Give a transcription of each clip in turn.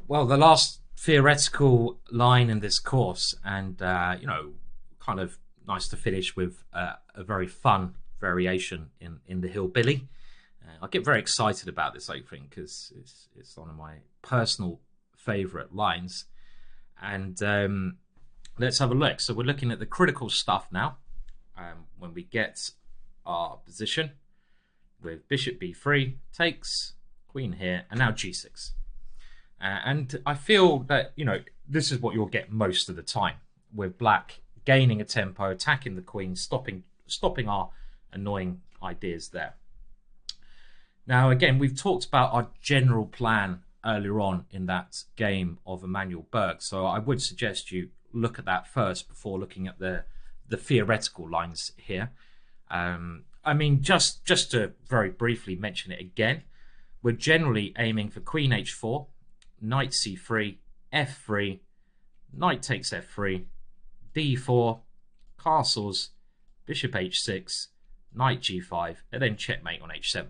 Well, the last theoretical line in this course, and kind of nice to finish with a very fun variation in the hillbilly. I get very excited about this opening because it's one of my personal favourite lines. And let's have a look. So we're looking at the critical stuff now. When we get our position with bishop b3 takes, queen here, and now g6. And I feel that, this is what you'll get most of the time, with black gaining a tempo, attacking the queen, stopping our annoying ideas there. Now, again, we've talked about our general plan earlier on in that game of Emanuel Berg, so I would suggest you look at that first before looking at the theoretical lines here. I mean, just to very briefly mention it again, we're generally aiming for queen h4, knight c3, f3, knight takes f3, d4, castles, bishop h6, knight g5, and then checkmate on h7.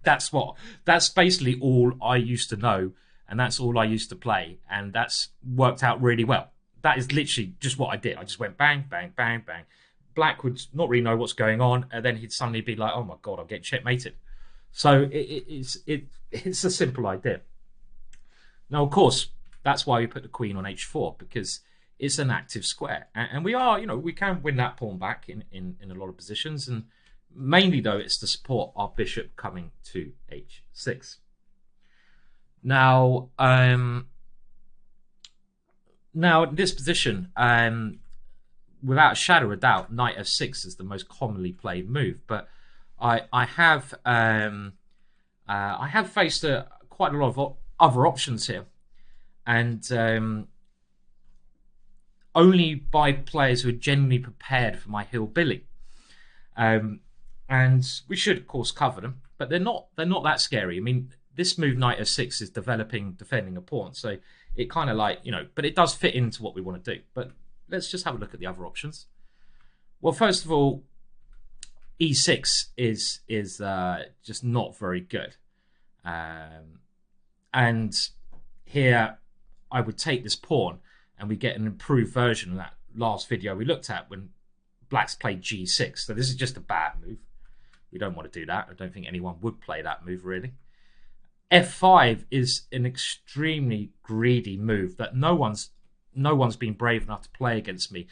That's basically all I used to know, and that's all I used to play, and that's worked out really well. That is literally just what I did. I just went bang, bang, bang, bang. Black would not really know what's going on, and then he'd suddenly be like, "Oh my god, I'm getting checkmated." So it's a simple idea. Now, of course, that's why we put the queen on h4, because it's an active square, and we are, we can win that pawn back in a lot of positions, and mainly though it's to support our bishop coming to h6. Now, now in this position, without a shadow of doubt, knight f6 is the most commonly played move, but I have faced quite a lot of other options here, and only by players who are genuinely prepared for my hillbilly. And we should, of course, cover them, but they're not that scary. I mean, this move knight f6 is defending a pawn, so it kind of but it does fit into what we want to do. But let's just have a look at the other options. Well, first of all, e6 is just not very good, and here I would take this pawn, and we get an improved version of that last video we looked at when black's played g6. So this is just a bad move. We don't want to do that. I don't think anyone would play that move, really. f5 is an extremely greedy move that no one's been brave enough to play against me.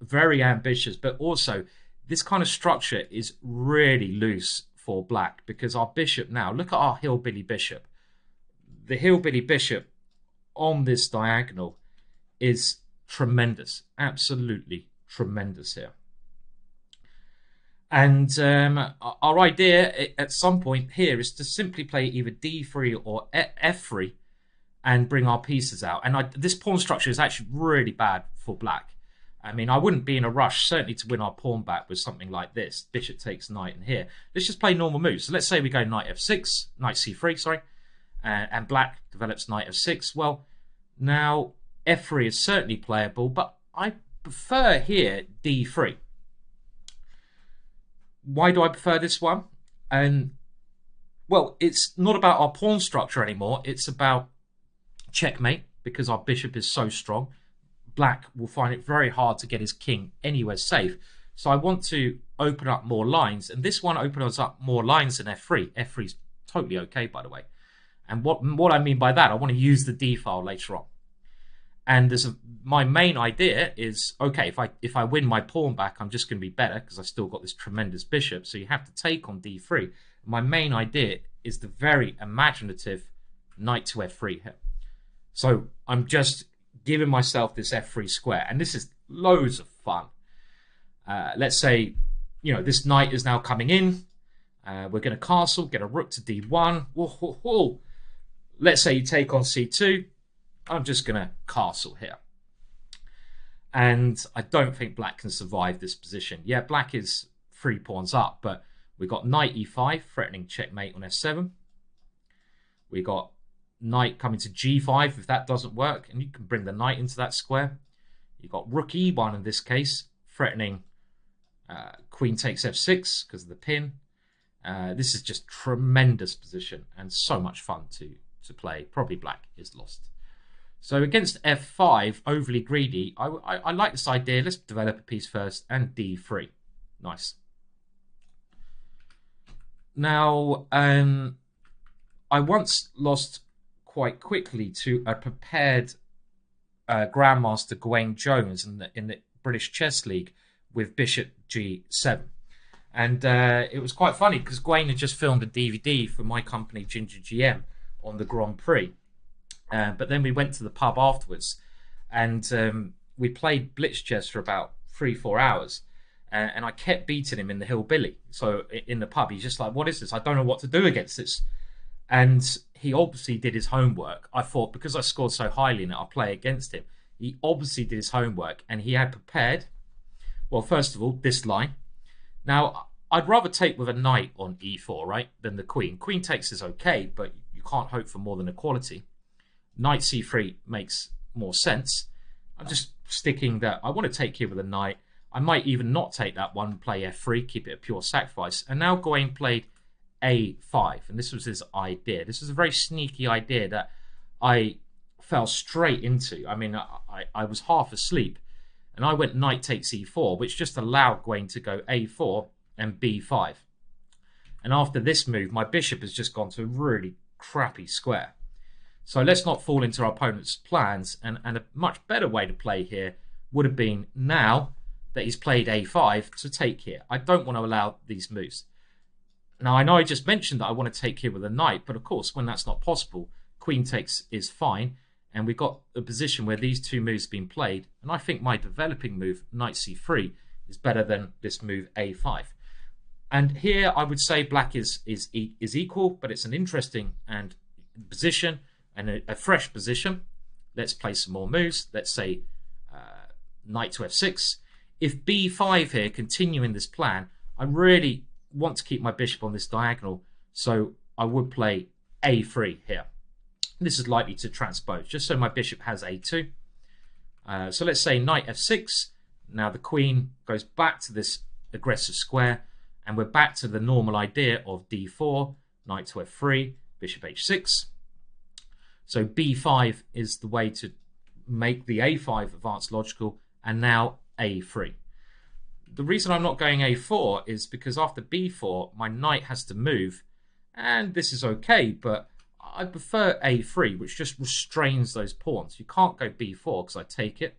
Very ambitious, but also this kind of structure is really loose for black, because our bishop now, look at our hillbilly bishop. The hillbilly bishop on this diagonal is tremendous, absolutely tremendous here. And our idea at some point here is to simply play either d3 or f3 and bring our pieces out. And this pawn structure is actually really bad for black. I mean, I wouldn't be in a rush, certainly, to win our pawn back with something like this. Bishop takes knight in here. Let's just play normal moves. So let's say we go knight f6, knight c3, sorry, and black develops knight f6. Well, now f3 is certainly playable, but I prefer here d3. Why do I prefer this one? And well, it's not about our pawn structure anymore. It's about checkmate, because our bishop is so strong. Black will find it very hard to get his king anywhere safe. So I want to open up more lines, and this one opens up more lines than f3. f3 is totally okay, by the way. And what I mean by that, I want to use the d file later on. And my main idea is, okay, if I win my pawn back, I'm just going to be better because I've still got this tremendous bishop. So you have to take on d3. My main idea is the very imaginative knight to f3 here. So I'm just giving myself this f3 square, and this is loads of fun. Let's say, this knight is now coming in. We're going to castle, get a rook to d1. Whoa, whoa, whoa. Let's say you take on c2. I'm just going to castle here. And I don't think black can survive this position. Yeah, black is 3 pawns up, but we've got knight e5, threatening checkmate on f7. We got knight coming to g5 if that doesn't work, and you can bring the knight into that square. You've got rook e1 in this case, threatening queen takes f6 because of the pin. This is just tremendous position and so much fun to to play. Probably black is lost. So against f5, overly greedy, I like this idea. Let's develop a piece first, and d3. Nice. Now, I once lost quite quickly to a prepared Grandmaster Gawain Jones in the British Chess League with bishop g7. And it was quite funny because Gawain had just filmed a DVD for my company, Ginger GM, on the Grand Prix. But then we went to the pub afterwards and we played blitz chess for about 3-4 hours. And I kept beating him in the hillbilly. So in the pub, he's just like, what is this? I don't know what to do against this. And he obviously did his homework. I thought because I scored so highly in it, I'll play against him. He obviously did his homework and he had prepared, well, first of all, this line. Now, I'd rather take with a knight on e4, right, than the queen. Queen takes is okay, but you can't hope for more than equality. Knight c3 makes more sense. I'm just sticking that I want to take here with a knight. I might even not take that one, play f3, keep it a pure sacrifice. And now Gawain played a5, and this was his idea. This was a very sneaky idea that I fell straight into. I mean, I was half asleep, and I went knight takes e4, which just allowed Gawain to go a4 and b5. And after this move, my bishop has just gone to a really crappy square. So let's not fall into our opponent's plans, and a much better way to play here would have been, now that he's played a5, to take here. I don't want to allow these moves. Now, I know I just mentioned that I want to take here with a knight, but of course, when that's not possible, queen takes is fine, and we've got a position where these two moves have been played, and I think my developing move, knight c3, is better than this move a5. And here, I would say black is equal, but it's an interesting and position, and a fresh position. Let's play some more moves. Let's say knight to f6. If b5 here, continuing this plan, I really want to keep my bishop on this diagonal, so I would play a3 here. This is likely to transpose, just so my bishop has a2. So let's say knight f6. Now the queen goes back to this aggressive square, and we're back to the normal idea of d4, knight to f3, bishop h6. So b5 is the way to make the a5 advanced logical, and now a3. The reason I'm not going a4 is because after b4, my knight has to move, and this is okay, but I prefer a3, which just restrains those pawns. You can't go b4 because I take it,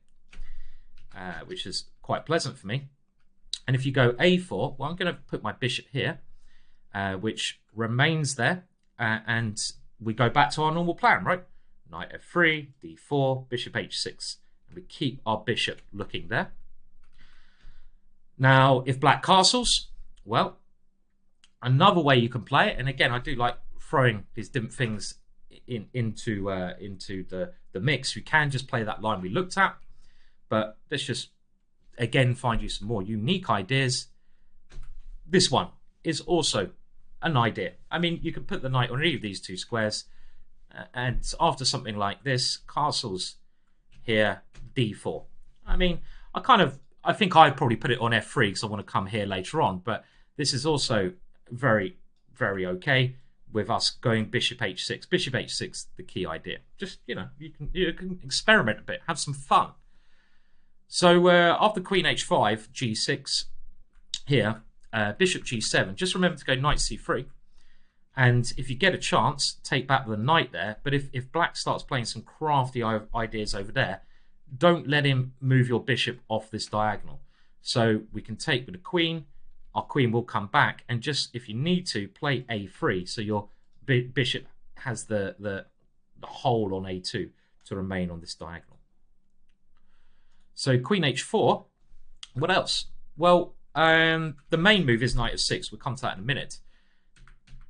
which is quite pleasant for me. And if you go a4, well, I'm going to put my bishop here, which remains there, and we go back to our normal plan, right? Knight f3, d4, bishop h6, and we keep our bishop looking there. Now, if black castles, well, another way you can play it, and again, I do like throwing these different things into the mix. We can just play that line we looked at, but let's just, again, find you some more unique ideas. This one is also an idea. I mean, you can put the knight on any of these two squares, and after something like this, castles here, d4. I mean, I think I'd probably put it on f3 because I want to come here later on, but this is also very, very okay with us going bishop h6. Bishop h6, the key idea. Just, you know, you can experiment a bit, have some fun. So after queen h5, g6 here, bishop g7, just remember to go knight c3. And if you get a chance, take back the knight there. But if black starts playing some crafty ideas over there, don't let him move your bishop off this diagonal. So we can take with the queen. Our queen will come back. And just, if you need to, play a3. So your bishop has the hole on a2 to remain on this diagonal. So queen h4. What else? Well, the main move is knight f6. We'll come to that in a minute.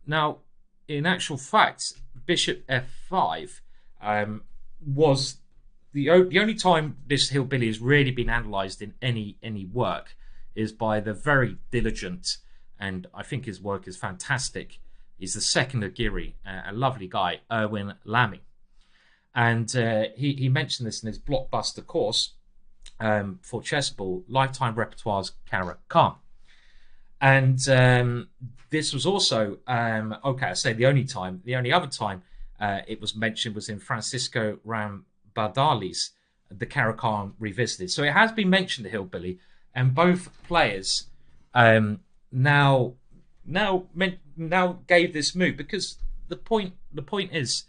Now, in actual fact, bishop f5 was the only time this hillbilly has really been analysed in any work is by the very diligent, and I think his work is fantastic. He's the second Aguirre, a lovely guy, Erwin Lamy. And he mentioned this in his blockbuster course for Chessball, Lifetime Repertoires Kara Khan. And this was also, okay, I say the only other time it was mentioned was in Francisco Rambardali's The Caracal Revisited. So it has been mentioned, the hillbilly, and both players now gave this move, because the point is,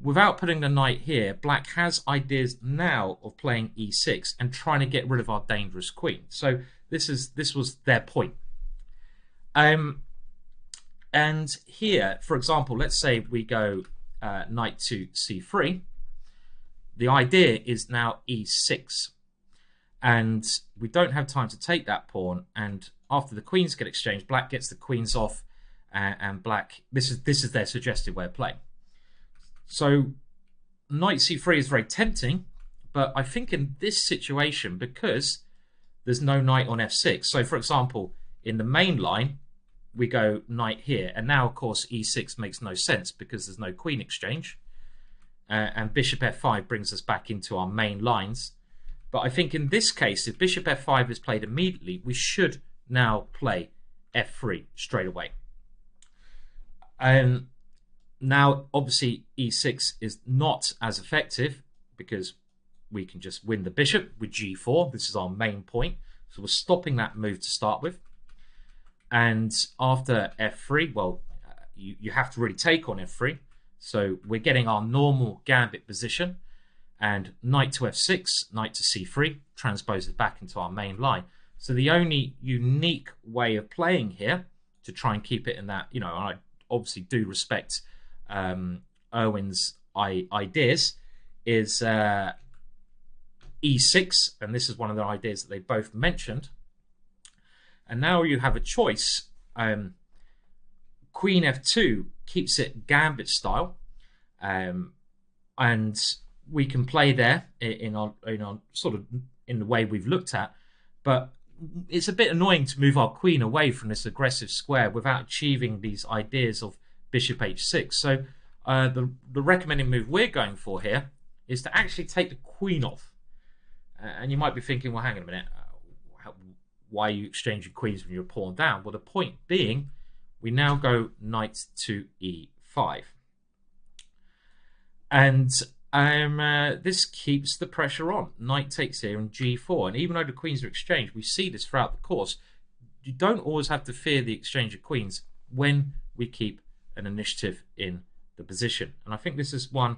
without putting the knight here, black has ideas now of playing e6 and trying to get rid of our dangerous queen. So this was their point. And here, for example, let's say we go knight to c3. The idea is now e6, and we don't have time to take that pawn. And after the queens get exchanged, black gets the queens off, and black, this is their suggested way of playing. So knight c3 is very tempting, but I think in this situation, because there's no knight on f6, so for example, in the main line, we go knight here, and now of course e6 makes no sense because there's no queen exchange, and bishop f5 brings us back into our main lines. But I think in this case, if bishop f5 is played immediately, we should now play f3 straight away. Now obviously e6 is not as effective because we can just win the bishop with g4. This is our main point, so we're stopping that move to start with. And after f3, well, you have to really take on f3. So we're getting our normal gambit position. And knight to f6, knight to c3, transposes back into our main line. So the only unique way of playing here, to try and keep it in that, I obviously do respect Erwin's ideas, is e6. And this is one of the ideas that they both mentioned. And now you have a choice. Queen f2 keeps it gambit style, and we can play there in our sort of in the way we've looked at. But it's a bit annoying to move our queen away from this aggressive square without achieving these ideas of bishop h6. So the recommended move we're going for here is to actually take the queen off. And you might be thinking, well, hang on a minute. Why are you exchanging queens when you're pawn down? Well, the point being, we now go knight to e5. And this keeps the pressure on. Knight takes here and g4. And even though the queens are exchanged, we see this throughout the course. You don't always have to fear the exchange of queens when we keep an initiative in the position. And I think this is one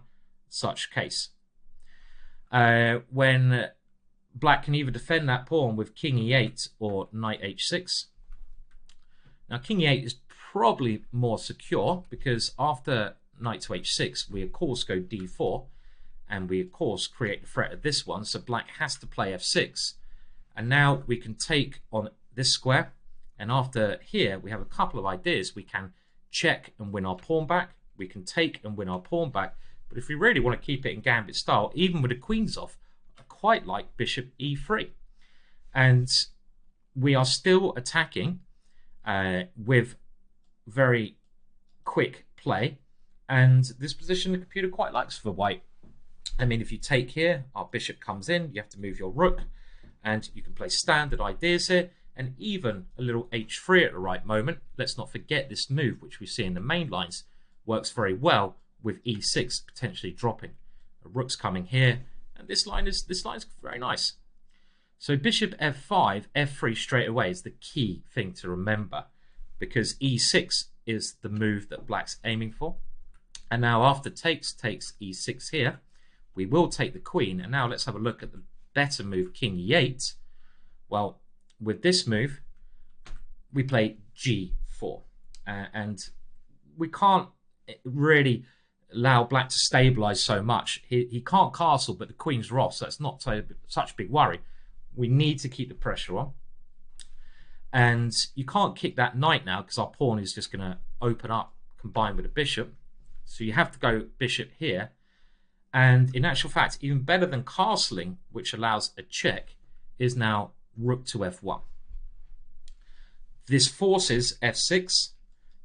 such case. When black can either defend that pawn with king e8 or knight h6. Now king e8 is probably more secure, because after knight to h6 we of course go d4, and we of course create the threat of this one, so black has to play f6. And now we can take on this square, and after here we have a couple of ideas. We can check and win our pawn back, we can take and win our pawn back, but if we really want to keep it in gambit style, even with the queens off, quite like bishop e3, and we are still attacking with very quick play, and this position the computer quite likes for white. I mean, if you take here, our bishop comes in, you have to move your rook, and you can play standard ideas here, and even a little h3 at the right moment. Let's not forget this move, which we see in the main lines, works very well with e6 potentially dropping. The rook's coming here, and this line is very nice. So bishop f5, f3 straight away is the key thing to remember, because e6 is the move that black's aiming for. And now after takes e6 here, we will take the queen. And now let's have a look at the better move, king e8. Well, with this move, we play g4. And we can't really allow black to stabilize so much. He can't castle, but the queen's are off, so that's not such a big worry. We need to keep the pressure on. And you can't kick that knight now, because our pawn is just going to open up combined with a bishop. So you have to go bishop here. And in actual fact, even better than castling, which allows a check, is now rook to f1. This forces f6,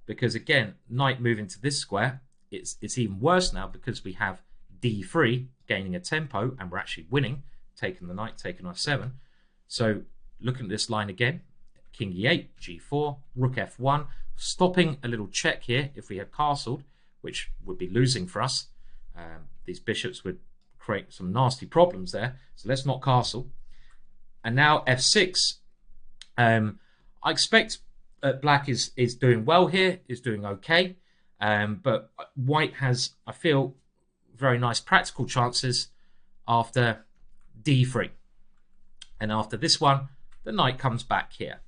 because again, knight moving to this square, it's even worse now, because we have d3 gaining a tempo, and we're actually winning, taking the knight, taking f7. So looking at this line again, king e8, g4, rook f1, stopping a little check here if we had castled. which would be losing for us. These bishops would create some nasty problems there. So let's not castle. And now f6. I expect black is doing well here, is doing okay. But white has, I feel, very nice practical chances after d3. And after this one, the knight comes back here.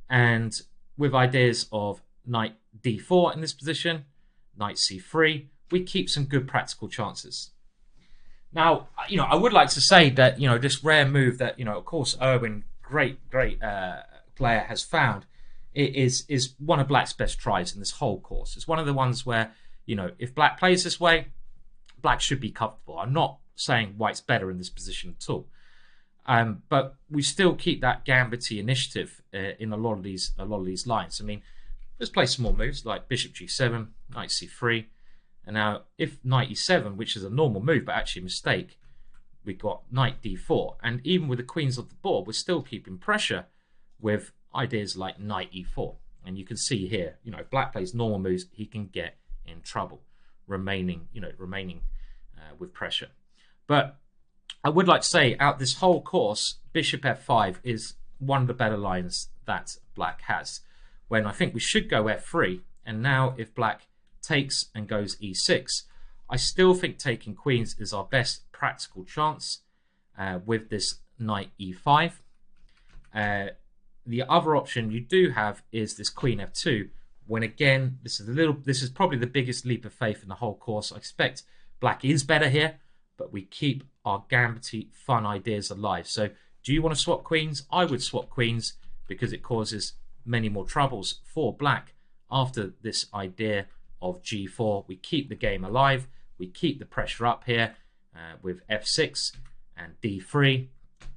And with ideas of knight d4 in this position, knight c3, we keep some good practical chances. Now, I would like to say that, this rare move that, of course, Erwin, great player, has found, it is one of black's best tries in this whole course. It's one of the ones where, if black plays this way, black should be comfortable. I'm not saying white's better in this position at all. But we still keep that gambity initiative in a lot of these lines. I mean, let's play some more moves like bishop g7, knight c3, and now if knight e7, which is a normal move but actually a mistake, we've got knight d4, and even with the queens of the board, we're still keeping pressure with ideas like knight e4. And you can see here, if black plays normal moves, he can get in trouble, remaining with pressure. But I would like to say, out this whole course, bishop f5 is one of the better lines that black has, when I think we should go f3. And now if black takes and goes e6, I still think taking queens is our best practical chance with this knight e5. The other option you do have is this queen f2, when again, this is probably the biggest leap of faith in the whole course. I expect black is better here, but we keep our gambity fun ideas alive. So do you want to swap queens? I would swap queens because it causes many more troubles for black after this idea of g4. We keep the game alive. We keep the pressure up here with f6 and d3,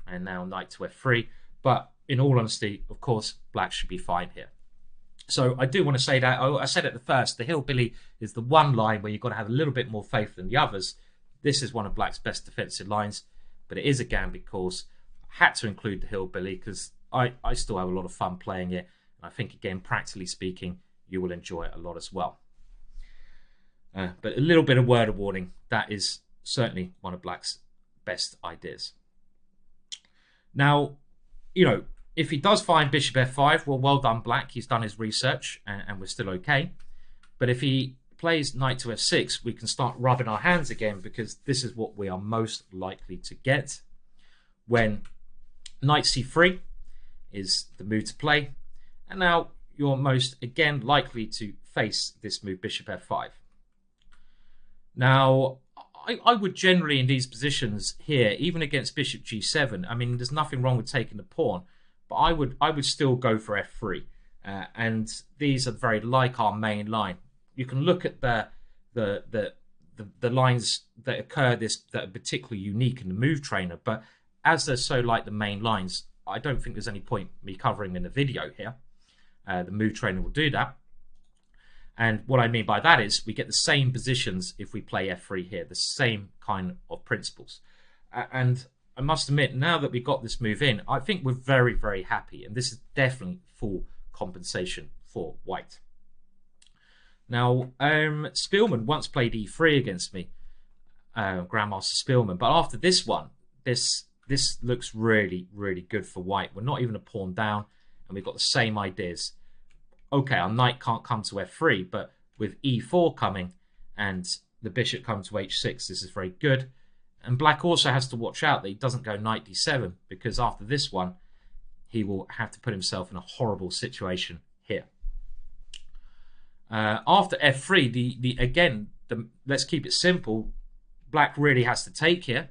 and now knight to f3. But in all honesty, of course, black should be fine here. So I do want to say that, I said at the first, the hillbilly is the one line where you've got to have a little bit more faith than the others. This is one of black's best defensive lines, but it is a gambit course. I had to include the hillbilly because I still have a lot of fun playing it. And I think, again, practically speaking, you will enjoy it a lot as well. But a little bit of word of warning, that is certainly one of black's best ideas. Now, if he does find bishop f5, well done black. He's done his research and we're still okay. But if he plays knight to f6, we can start rubbing our hands again, because this is what we are most likely to get when knight c3 is the move to play. And now you're most, again, likely to face this move bishop f5. Now, I would generally, in these positions here, even against bishop g7, I mean, there's nothing wrong with taking the pawn, but I would still go for f3. And these are very like our main line. You can look at the lines that occur that are particularly unique in the move trainer, but as they're so like the main lines, I don't think there's any point me covering in the video here. The move trainer will do that. And what I mean by that is we get the same positions if we play f3 here, the same kind of principles. And I must admit, now that we've got this move in, I think we're very, very happy. And this is definitely full compensation for white. Now, Spielman once played e3 against me, Grandmaster Spielman. But after this one, this looks really, really good for white. We're not even a pawn down, and we've got the same ideas. Okay, our knight can't come to f3, but with e4 coming and the bishop comes to h6, this is very good. And black also has to watch out that he doesn't go knight d7, because after this one, he will have to put himself in a horrible situation here. After f3, let's keep it simple. Black really has to take here.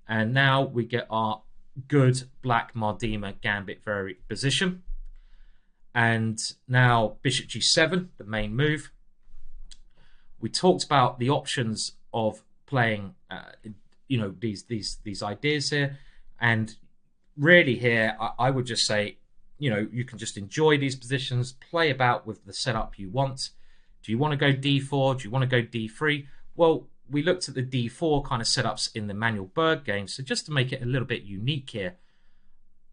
And now we get our good black Mardima gambit very position. And now bishop g7, the main move. We talked about the options of playing, these ideas here. And really here, I would just say, you can just enjoy these positions, play about with the setup you want. Do you want to go d4? Do you want to go d3? Well, we looked at the d4 kind of setups in the Manuel Berg game. So just to make it a little bit unique here,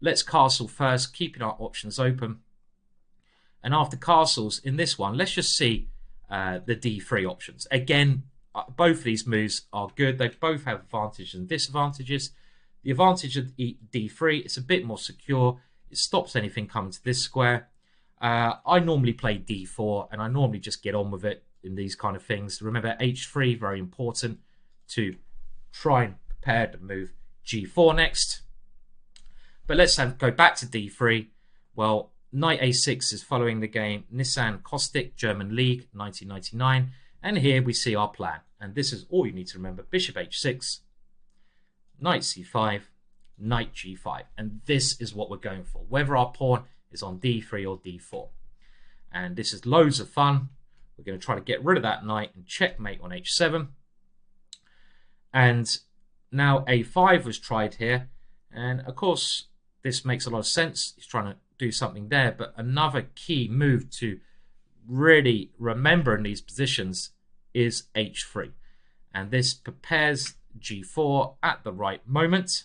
let's castle first, keeping our options open. And after castles, in this one, let's just see the d3 options. Again, both of these moves are good. They both have advantages and disadvantages. The advantage of d3, it's a bit more secure. It stops anything coming to this square. I normally play d4, and I normally just get on with it in these kind of things. Remember, h3, very important to try and prepare to move g4 next. But let's go back to d3. Well, knight a6 is following the game Nissan Kostic, German League, 1999. And here we see our plan. And this is all you need to remember. Bishop h6, knight c5, knight g5. And this is what we're going for, whether our pawn is on d3 or d4. And this is loads of fun. We're going to try to get rid of that knight and checkmate on h7. And now a5 was tried here. And of course, this makes a lot of sense. He's trying to do something there. But another key move to really remember in these positions is h3. And this prepares g4 at the right moment.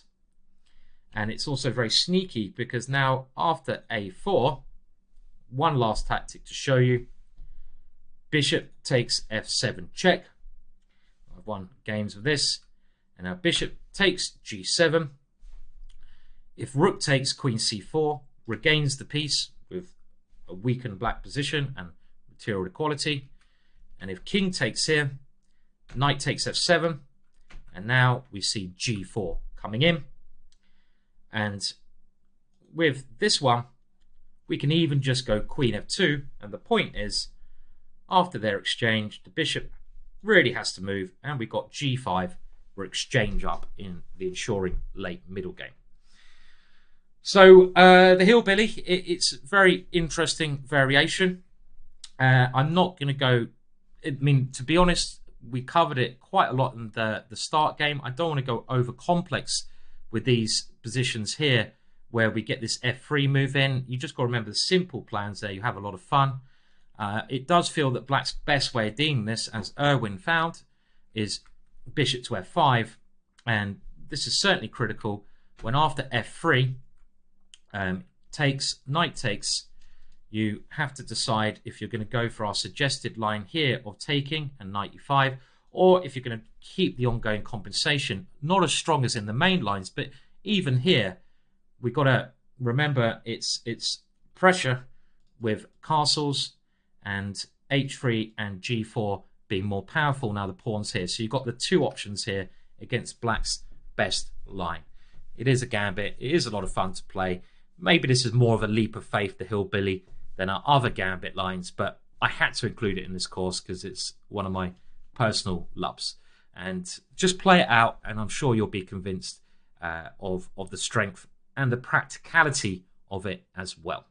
And it's also very sneaky because now after a4, one last tactic to show you. Bishop takes f7 check. I've won games with this. And now bishop takes g7. If rook takes queen c4, regains the piece with a weakened black position and material equality. And if king takes here, knight takes f7. And now we see g4 coming in. And with this one, we can even just go queen f2. And the point is, after their exchange, the bishop really has to move. And we got g5 for exchange up in the ensuring late middle game. So the hillbilly, it's a very interesting variation. I'm not going to go, I mean, to be honest, we covered it quite a lot in the start game. I don't want to go over complex with these positions here where we get this f3 move in. You just got to remember the simple plans there. You have a lot of fun. It does feel that black's best way of dealing this, as Irwin found, is bishop to f5. And this is certainly critical when after f3 takes, knight takes, you have to decide if you're going to go for our suggested line here of taking and knight e5, or if you're going to keep the ongoing compensation, not as strong as in the main lines, but even here, we've got to remember it's pressure with castles and h3 and g4 being more powerful now the pawn's here. So you've got the two options here against black's best line. It is a gambit. It is a lot of fun to play. Maybe this is more of a leap of faith, the hillbilly, than our other gambit lines, but I had to include it in this course because it's one of my personal loves. And just play it out, and I'm sure you'll be convinced of the strength and the practicality of it as well.